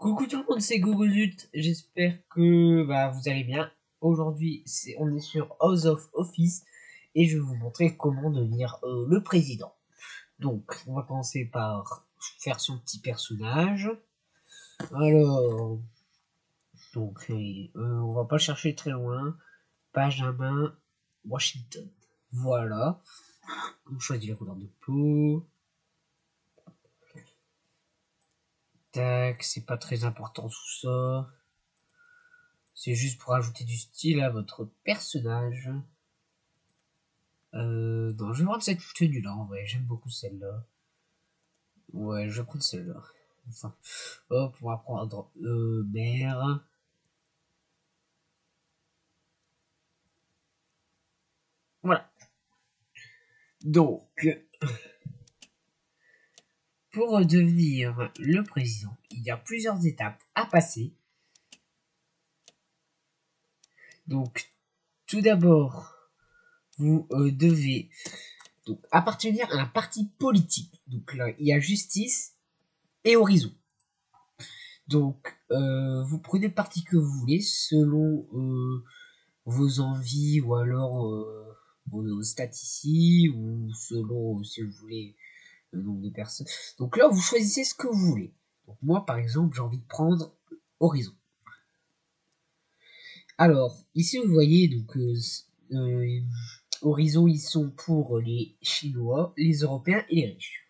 Coucou tout le monde, c'est Gogozut. J'espère que vous allez bien. Aujourd'hui, on est sur House of Office et je vais vous montrer comment devenir le président. Donc, on va commencer par faire son petit personnage. Alors, on va pas chercher très loin. Benjamin Washington. Voilà. On choisit la couleur de peau. Tac, c'est pas très important tout ça. C'est juste pour ajouter du style à votre personnage. Non, je vais prendre cette tenue-là, en vrai. J'aime beaucoup celle-là. Ouais, je vais prendre celle-là. Enfin, hop, on va prendre mère. Voilà. Donc, pour devenir le président, il y a plusieurs étapes à passer. Donc, tout d'abord, vous devez appartenir à un parti politique. Donc là, il y a Justice et Horizon. Donc, vous prenez le parti que vous voulez selon vos envies ou alors vos stats ici ou selon si vous voulez le nombre de personnes. Donc là, vous choisissez ce que vous voulez. Donc moi, par exemple, j'ai envie de prendre Horizon. Alors, ici, vous voyez, donc Horizon, ils sont pour les Chinois, les Européens et les riches.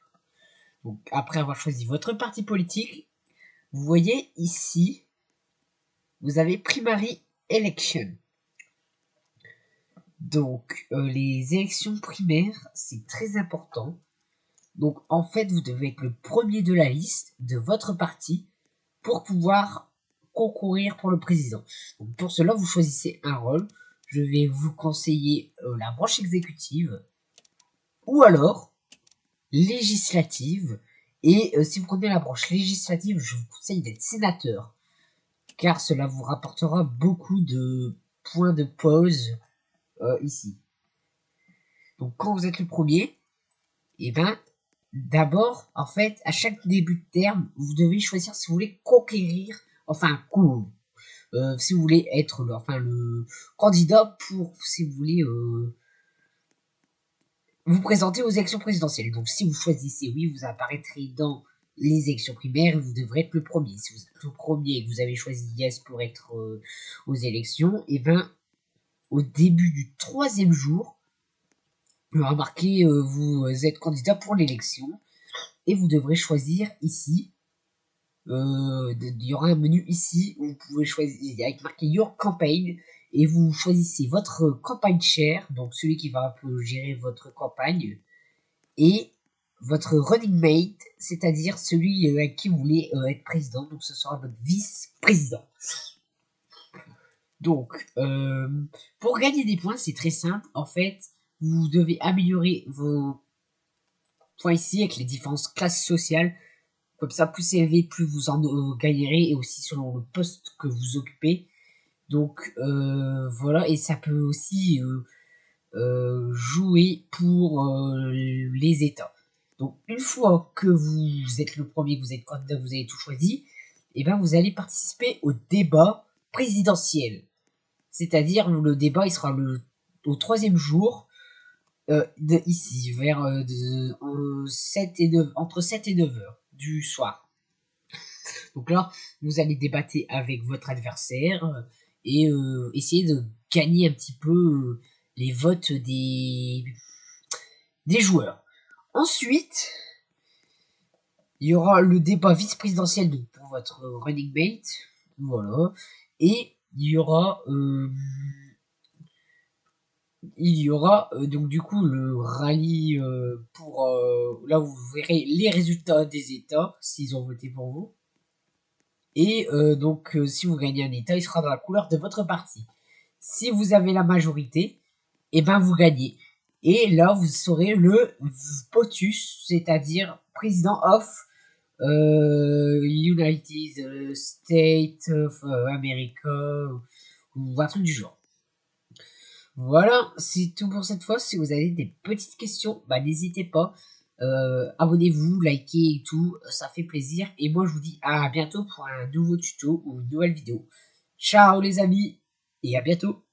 Donc, après avoir choisi votre parti politique, vous voyez ici, vous avez Primary Election. Donc, les élections primaires, c'est très important. Donc, en fait, vous devez être le premier de la liste de votre parti pour pouvoir concourir pour le président. Donc, pour cela, vous choisissez un rôle. Je vais vous conseiller la branche exécutive ou alors législative. Et si vous prenez la branche législative, je vous conseille d'être sénateur, car cela vous rapportera beaucoup de points de pause ici. Donc, quand vous êtes le premier, et d'abord, en fait, à chaque début de terme, vous devez choisir si vous voulez conquérir, si vous voulez être le candidat pour, si vous voulez, vous présenter aux élections présidentielles. Donc, si vous choisissez oui, vous apparaîtrez dans les élections primaires, vous devrez être le premier. Si vous êtes le premier et que vous avez choisi yes pour être aux élections, au début du 3e jour, remarquez, vous êtes candidat pour l'élection et vous devrez choisir ici. Il y aura un menu ici où vous pouvez choisir avec marqué Your Campaign et vous choisissez votre campagne chair, donc celui qui va un peu gérer votre campagne, et votre running mate, c'est-à-dire celui avec qui vous voulez être président, donc ce sera votre vice-président. Donc, pour gagner des points, c'est très simple. En fait, vous devez améliorer vos points ici avec les différentes classes sociales. Comme ça, plus c'est élevé, plus vous en gagnerez, et aussi selon le poste que vous occupez. Donc voilà, et ça peut aussi jouer pour les États. Donc une fois que vous êtes le premier, que vous êtes candidat, vous avez tout choisi, et vous allez participer au débat présidentiel. C'est-à-dire le débat, il sera au 3e jour, ici, vers entre 7 et 9 heures du soir. Donc là, vous allez débattre avec votre adversaire et essayer de gagner un petit peu les votes des joueurs. Ensuite, il y aura le débat vice-présidentiel pour votre running mate. Voilà. Et il y aura donc du coup le rallye pour là où vous verrez les résultats des États s'ils ont voté pour vous. Et donc si vous gagnez un État, il sera dans la couleur de votre parti. Si vous avez la majorité, vous gagnez. Et là, vous serez le POTUS, c'est-à-dire Président of United States of America, ou un truc du genre. Voilà, c'est tout pour cette fois. Si vous avez des petites questions, n'hésitez pas. Abonnez-vous, likez et tout, ça fait plaisir. Et moi je vous dis à bientôt pour un nouveau tuto ou une nouvelle vidéo. Ciao les amis et à bientôt.